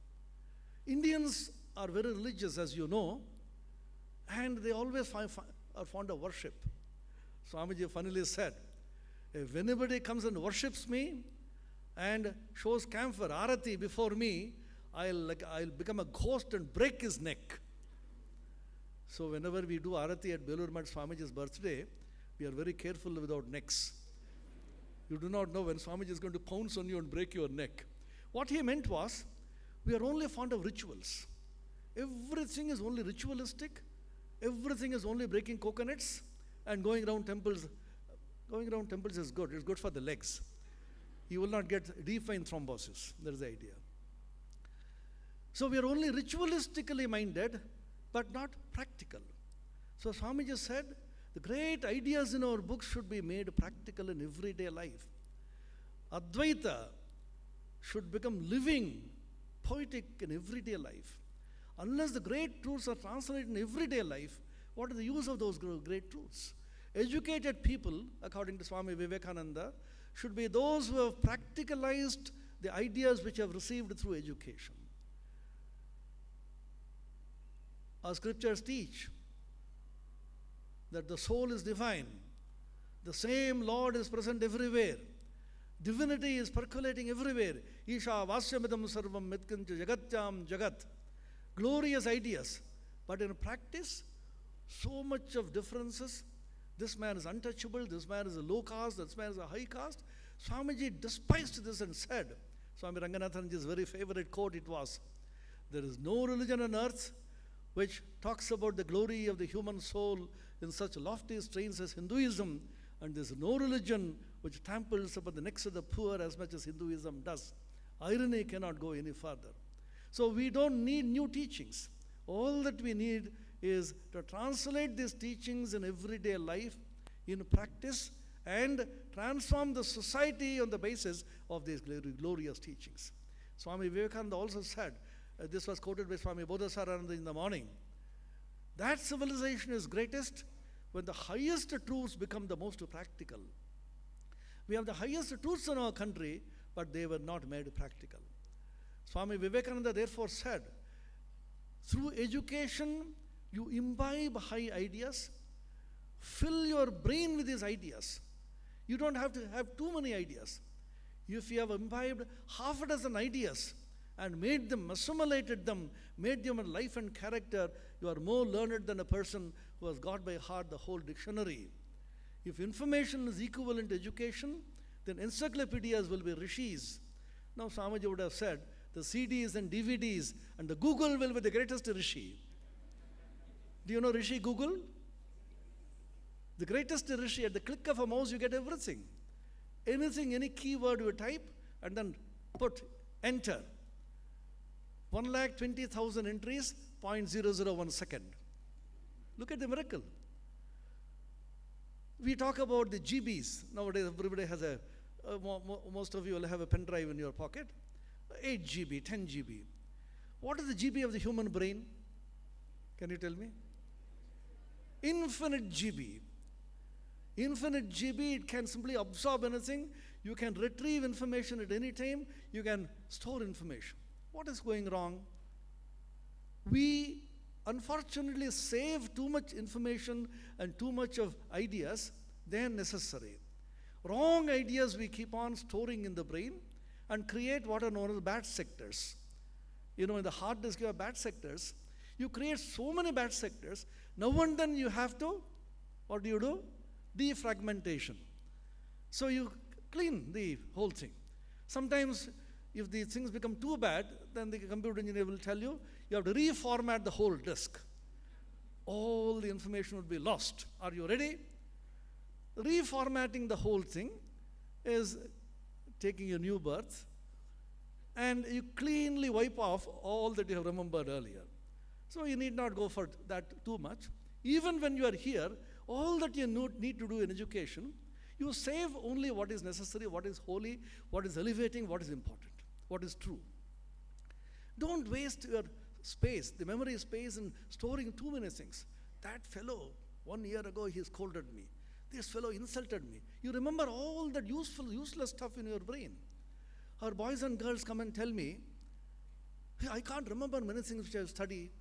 Indians are very religious, as you know, and they always are fond of worship. Swamiji funnily said, if anybody comes and worships me and shows camphor, arati before me, I'll become a ghost and break his neck. So whenever we do arati at Belur Math Swamiji's birthday, we are very careful without necks. You do not know when Swamiji is going to pounce on you and break your neck. What he meant was, we are only fond of rituals. Everything is only ritualistic. Everything is only breaking coconuts and going around temples. Going around temples is good. It's good for the legs. You will not get deep vein thrombosis. That is the idea. So we are only ritualistically minded, but not practical. So Swamiji said, the great ideas in our books should be made practical in everyday life. Advaita should become living, poetic in everyday life. Unless the great truths are translated in everyday life, what is the use of those great truths? Educated people, according to Swami Vivekananda, should be those who have practicalized the ideas which have received through education. Our scriptures teach that the soul is divine. The same Lord is present everywhere. Divinity is percolating everywhere. Isha vasyamidam sarvam mitkincha jagatyam jagat. Glorious ideas. But in practice, so much of differences. This man is untouchable, this man is a low caste, this man is a high caste. Swamiji despised this and said, Swami Ranganathanji's very favorite quote it was, there is no religion on earth which talks about the glory of the human soul in such lofty strains as Hinduism, and there is no religion which tramples upon the necks of the poor as much as Hinduism does. Irony cannot go any further. So we don't need new teachings. All that we need is to translate these teachings in everyday life, in practice, and transform the society on the basis of these glorious teachings. Swami Vivekananda also said, this was quoted by Swami Bodhasaranandaji in the morning, that civilization is greatest when the highest truths become the most practical. We have the highest truths in our country, but they were not made practical. Swami Vivekananda therefore said, through education, you imbibe high ideas, fill your brain with these ideas. You don't have to have too many ideas. If you have imbibed half a dozen ideas and made them, assimilated them, made them a life and character, you are more learned than a person who has got by heart the whole dictionary. If information is equivalent to education, then encyclopedias will be rishis. Now Swamiji would have said, the CDs and DVDs and the Google will be the greatest rishi. Do you know Rishi Google? The greatest Rishi, at the click of a mouse you get everything. Anything, any keyword you type and then put enter. 1,20,000 entries, 0.001 second. Look at the miracle. We talk about the GBs. Nowadays everybody has most of you will have a pen drive in your pocket. 8 GB, 10 GB. What is the GB of the human brain? Can you tell me? Infinite GB. Infinite GB, it can simply absorb anything. You can retrieve information at any time. You can store information. What is going wrong? We unfortunately save too much information and too much of ideas than necessary. Wrong ideas we keep on storing in the brain and create what are known as bad sectors. In the hard disk you have bad sectors. You create so many bad sectors. Now and then you have to, what do? Defragmentation. So you clean the whole thing. Sometimes if the things become too bad, then the computer engineer will tell you, you have to reformat the whole disk. All the information would be lost. Are you ready? Reformatting the whole thing is taking a new birth, and you cleanly wipe off all that you have remembered earlier. So you need not go for that too much. Even when you are here, all that you need to do in education, you save only what is necessary, what is holy, what is elevating, what is important, what is true. Don't waste your space, the memory space, in storing too many things. That fellow, 1 year ago, he scolded me. This fellow insulted me. You remember all that useless stuff in your brain. Our boys and girls come and tell me, hey, I can't remember many things which I have studied.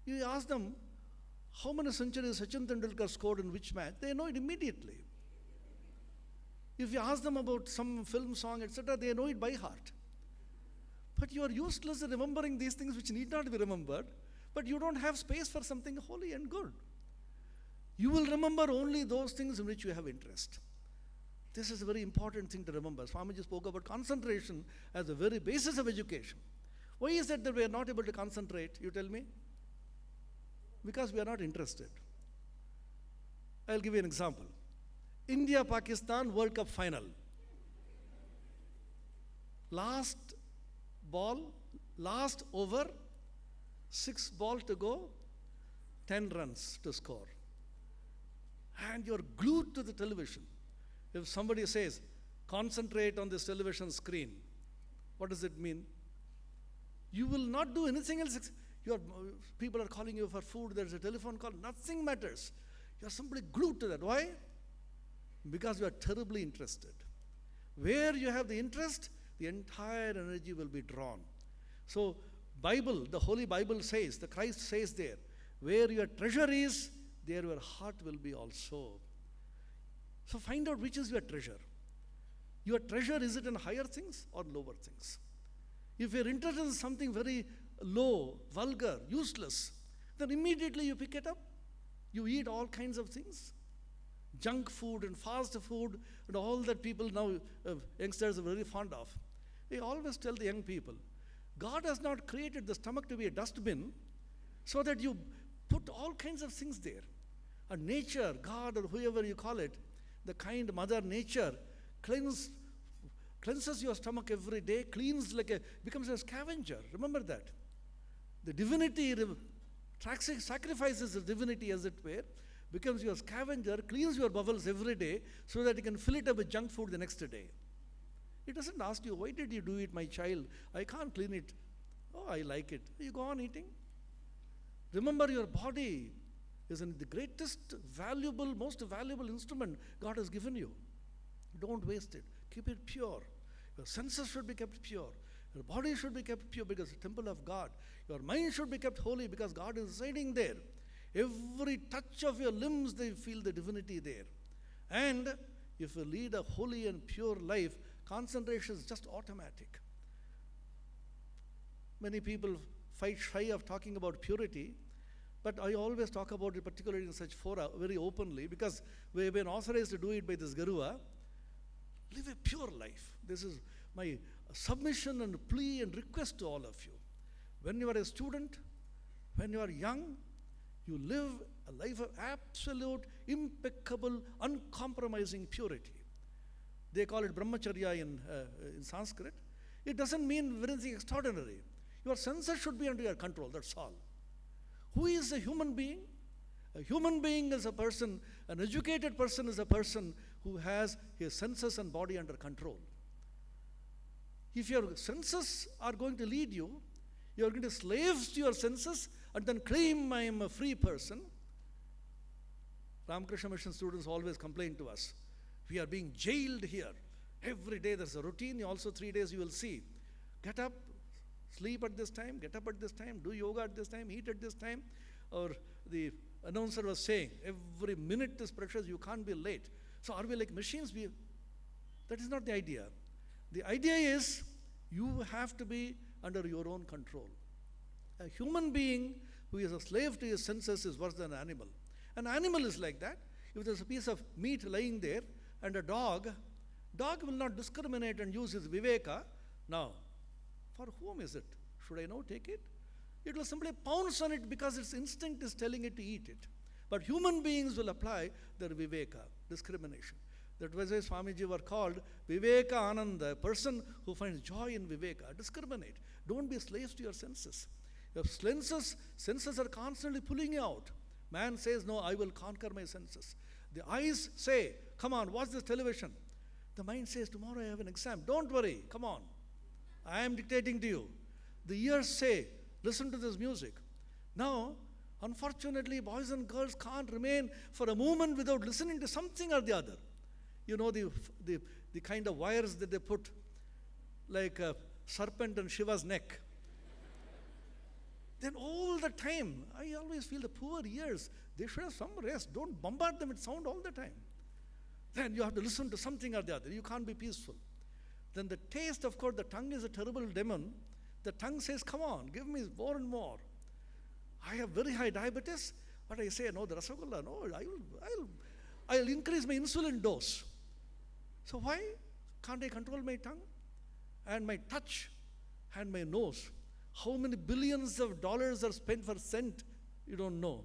You ask them, how many centuries Sachin Tendulkar scored in which match? They know it immediately. If you ask them about some film song, etc., they know it by heart. But you are useless in remembering these things which need not be remembered, but you don't have space for something holy and good. You will remember only those things in which you have interest. This is a very important thing to remember. Swami ji spoke about concentration as the very basis of education. Why is it that we are not able to concentrate? You tell me? Because we are not interested. I'll give you an example. India-Pakistan World Cup final. Last ball, last over, 6 balls to go, 10 runs to score. And you're glued to the television. If somebody says, concentrate on this television screen, what does it mean? You will not do anything else. People are calling you for food, there's a telephone call, nothing matters. You're simply glued to that. Why? Because you are terribly interested. Where you have the interest, the entire energy will be drawn. So, Bible, the Holy Bible says, the Christ says there, where your treasure is, there your heart will be also. So find out which is your treasure. Your treasure, is it in higher things or lower things? If you're interested in something very low, vulgar, useless, then immediately you pick it up. You eat all kinds of things. Junk food and fast food and all that people now, youngsters are very fond of. They always tell the young people, God has not created the stomach to be a dustbin so that you put all kinds of things there. And nature, God or whoever you call it, the kind Mother Nature cleanses your stomach every day, becomes a scavenger. Remember that. The divinity sacrifices the divinity, as it were, becomes your scavenger, cleans your bowels every day so that you can fill it up with junk food the next day. It doesn't ask you, why did you do it, my child? I can't clean it. Oh, I like it. You go on eating. Remember, your body is the greatest, most valuable instrument God has given you. Don't waste it. Keep it pure. Your senses should be kept pure. Your body should be kept pure because it's the temple of God. Your mind should be kept holy because God is residing there. Every touch of your limbs, they feel the divinity there. And if you lead a holy and pure life, concentration is just automatic. Many people fight shy of talking about purity, but I always talk about it, particularly in such fora, very openly, because we have been authorized to do it by this Garua. Live a pure life. This is my submission and plea and request to all of you. When you are a student, when you are young, you live a life of absolute, impeccable, uncompromising purity. They call it brahmacharya in Sanskrit. It doesn't mean anything extraordinary. Your senses should be under your control, that's all. Who is a human being? A human being is a person, an educated person is a person who has his senses and body under control. If your senses are going to lead you, you are going to slave to your senses and then claim I am a free person, Ramakrishna Mission students always complain to us. We are being jailed here. Every day there's a routine. Also 3 days you will see. Get up, sleep at this time, get up at this time, do yoga at this time, eat at this time. Or the announcer was saying, every minute is precious, you can't be late. So are we like machines? That is not the idea. The idea is you have to be under your own control. A human being who is a slave to his senses is worse than an animal. An animal is like that. If there's a piece of meat lying there and a dog will not discriminate and use his viveka. Now, for whom is it? Should I now take it? It will simply pounce on it because its instinct is telling it to eat it. But human beings will apply their viveka, discrimination. That was why Swamiji were called Viveka Ananda, a person who finds joy in viveka. Discriminate. Don't be slaves to your senses. Your senses are constantly pulling you out. Man says, no, I will conquer my senses. The eyes say, come on, watch this television. The mind says, tomorrow I have an exam. Don't worry, come on. I am dictating to you. The ears say, listen to this music. Now, unfortunately, boys and girls can't remain for a moment without listening to something or the other. You know the kind of wires that they put like a serpent on Shiva's neck. Then all the time, I always feel the poor ears, they should have some rest. Don't bombard them with sound all the time. Then you have to listen to something or the other. You can't be peaceful. Then the taste, of course, the tongue is a terrible demon. The tongue says, come on, give me more and more. I have very high diabetes, but I say, no, the Rasagolla, no, I'll increase my insulin dose. So why can't I control my tongue? And my touch and my nose. How many billions of dollars are spent for scent? You don't know.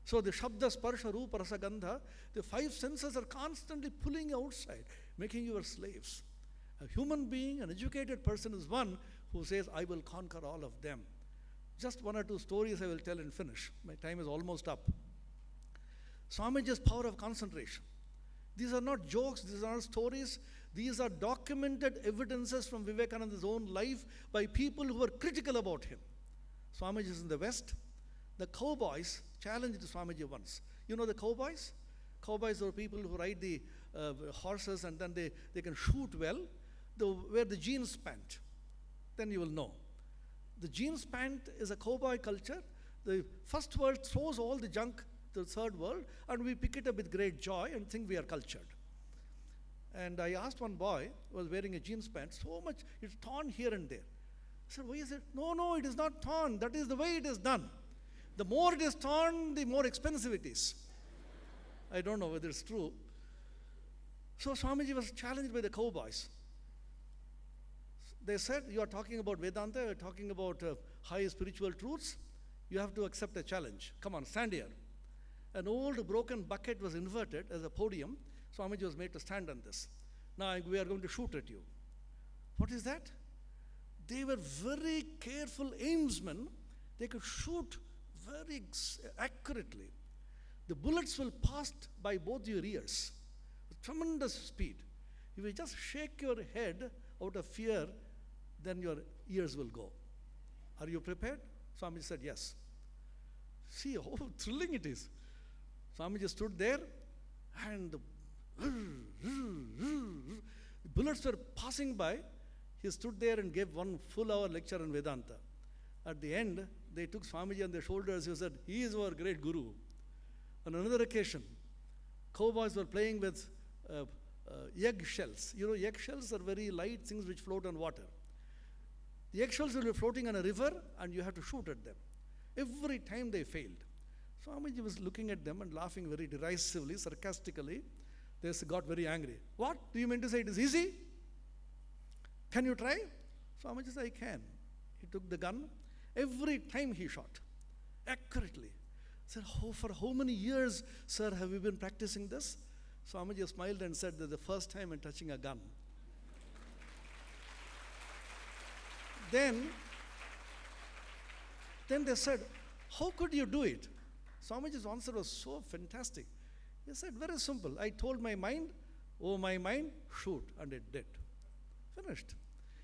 So the Shabda, Sparsha, Rupa, Rasa, Gandha, the 5 senses are constantly pulling you outside, making you your slaves. A human being, an educated person is one who says, I will conquer all of them. Just 1 or 2 stories I will tell and finish. My time is almost up. Swamiji's power of concentration. These are not jokes, these are not stories. These are documented evidences from Vivekananda's own life by people who were critical about him. Swamiji is in the West. The cowboys challenged Swamiji once. You know the cowboys? Cowboys are people who ride the horses and then they can shoot well. They wear the jeans pant. Then you will know. The jeans pant is a cowboy culture. The first world throws all the junk to the third world and we pick it up with great joy and think we are cultured. And I asked one boy who was wearing a jeans pant, so much, it's torn here and there. I said, why is it? No, it is not torn. That is the way it is done. The more it is torn, the more expensive it is. I don't know whether it's true. So Swamiji was challenged by the cowboys. They said, you are talking about Vedanta, you are talking about high spiritual truths. You have to accept a challenge. Come on, stand here. An old broken bucket was inverted as a podium. Swamiji was made to stand on this. Now we are going to shoot at you. What is that? They were very careful ainsmen. They could shoot very accurately. The bullets will pass by both your ears with tremendous speed. If you just shake your head out of fear, then your ears will go. Are you prepared? Swamiji said, yes. See how thrilling it is. Swamiji stood there and the bullets were passing by. He stood there and gave 1 full hour lecture on Vedanta. At the end, they took Swamiji on their shoulders. He said, he is our great guru. On another occasion, cowboys were playing with egg shells. You know, egg shells are very light things which float on water. The egg shells will be floating on a river and you have to shoot at them. Every time they failed. Swamiji was looking at them and laughing very derisively, sarcastically. They got very angry. What? Do you mean to say it is easy? Can you try? Swamiji said, I can. He took the gun. Every time he shot, accurately. Said, for how many years, sir, have you been practicing this? Swamiji smiled and said, that the first time in touching a gun. Then they said, how could you do it? Swamiji's answer was so fantastic. He said, very simple. I told my mind, oh my mind, shoot, and it did. Finished.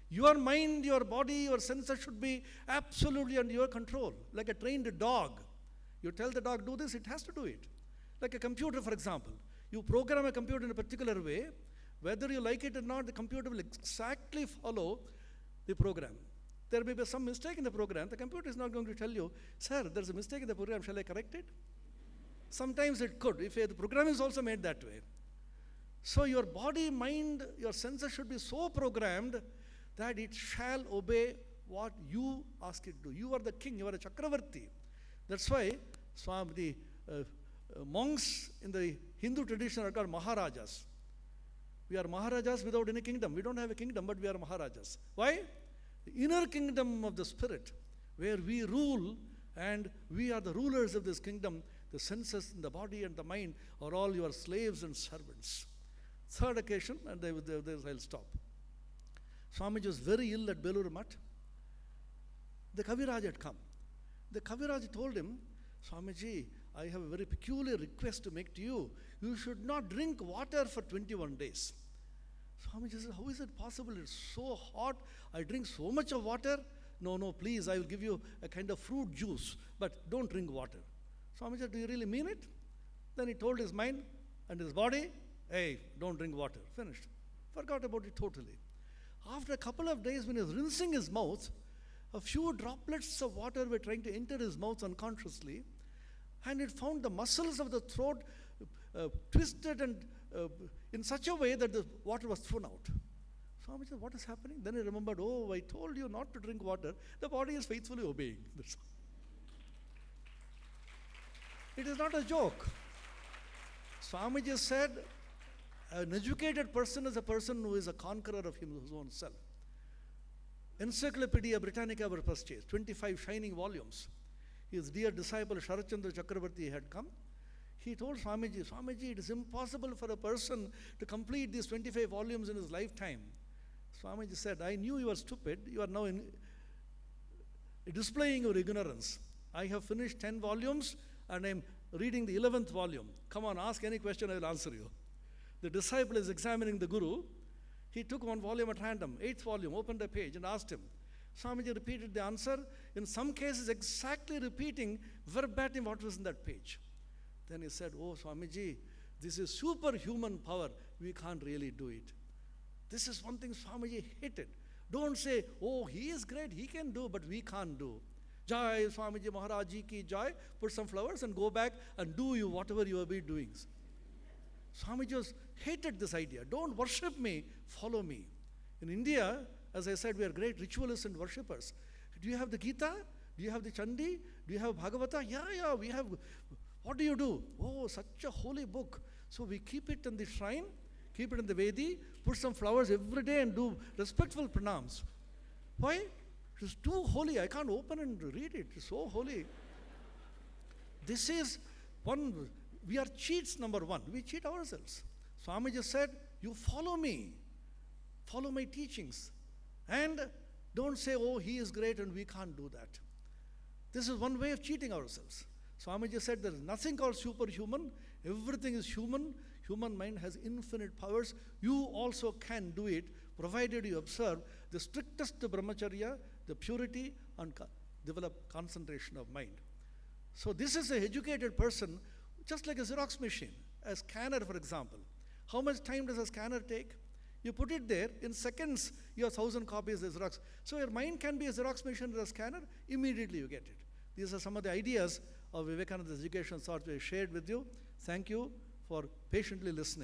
Your mind, your body, your senses should be absolutely under your control, like a trained dog. You tell the dog, do this, it has to do it. Like a computer, for example. You program a computer in a particular way, whether you like it or not, the computer will exactly follow the program. There may be some mistake in the program. The computer is not going to tell you, sir, there's a mistake in the program, shall I correct it? Sometimes it could, if the program is also made that way. So your body, mind, your senses should be so programmed that it shall obey what you ask it to do. You are the king, you are a Chakravarti. That's why Swami, the monks in the Hindu tradition are called Maharajas. We are Maharajas without any kingdom. We don't have a kingdom, but we are Maharajas. Why? The inner kingdom of the spirit, where we rule and we are the rulers of this kingdom. The senses and the body and the mind are all your slaves and servants. Third occasion, and I'll stop. Swamiji was very ill at Belur Math. The Kaviraj had come. The Kaviraj told him, Swamiji, I have a very peculiar request to make to you. You should not drink water for 21 days. Swamiji said, how is it possible? It's so hot. I drink so much of water. No, please, I will give you a kind of fruit juice, but don't drink water. Swamiji said, do you really mean it? Then he told his mind and his body, hey, don't drink water. Finished. Forgot about it totally. After a couple of days, when he was rinsing his mouth, a few droplets of water were trying to enter his mouth unconsciously, and it found the muscles of the throat twisted and in such a way that the water was thrown out. Swami said, what is happening? Then he remembered, oh, I told you not to drink water. The body is faithfully obeying. It is not a joke. Swamiji said, an educated person is a person who is a conqueror of his own self. Encyclopedia Britannica were purchased, 25 shining volumes. His dear disciple Sharachandra Chakravarti had come. He told Swamiji, Swamiji, it is impossible for a person to complete these 25 volumes in his lifetime. Swamiji said, I knew you were stupid. You are now displaying your ignorance. I have finished 10 volumes and I am reading the 11th volume. Come on, ask any question, I will answer you. The disciple is examining the Guru. He took one volume at random, 8th volume, opened a page and asked him. Swamiji repeated the answer, in some cases exactly repeating verbatim what was in that page. Then he said, oh Swamiji, this is superhuman power. We can't really do it. This is one thing Swamiji hated. Don't say, oh, he is great, he can do, but we can't do. Jai Swamiji Maharaji ki jai, put some flowers and go back and do you whatever you have been doing. Swamiji hated this idea. Don't worship me, follow me. In India, as I said, we are great ritualists and worshippers. Do you have the Gita? Do you have the Chandi? Do you have Bhagavata? Yeah, we have. What do you do? Oh, such a holy book. So we keep it in the shrine, keep it in the Vedi, put some flowers every day and do respectful pranams. Why? It is too holy. I can't open and read it. It's so holy. This is one, we are cheats, number one. We cheat ourselves. Swami just said, you follow me. Follow my teachings. And don't say, oh, he is great and we can't do that. This is one way of cheating ourselves. Swamiji said there is nothing called superhuman. Everything is human. Human mind has infinite powers. You also can do it, provided you observe the strictest brahmacharya, the purity, and develop concentration of mind. So this is an educated person, just like a Xerox machine, a scanner, for example. How much time does a scanner take? You put it there, in seconds, you have 1,000 copies of Xerox. So your mind can be a Xerox machine or a scanner, immediately you get it. These are some of the ideas of Vivekananda's education thoughts we shared with you. Thank you for patiently listening.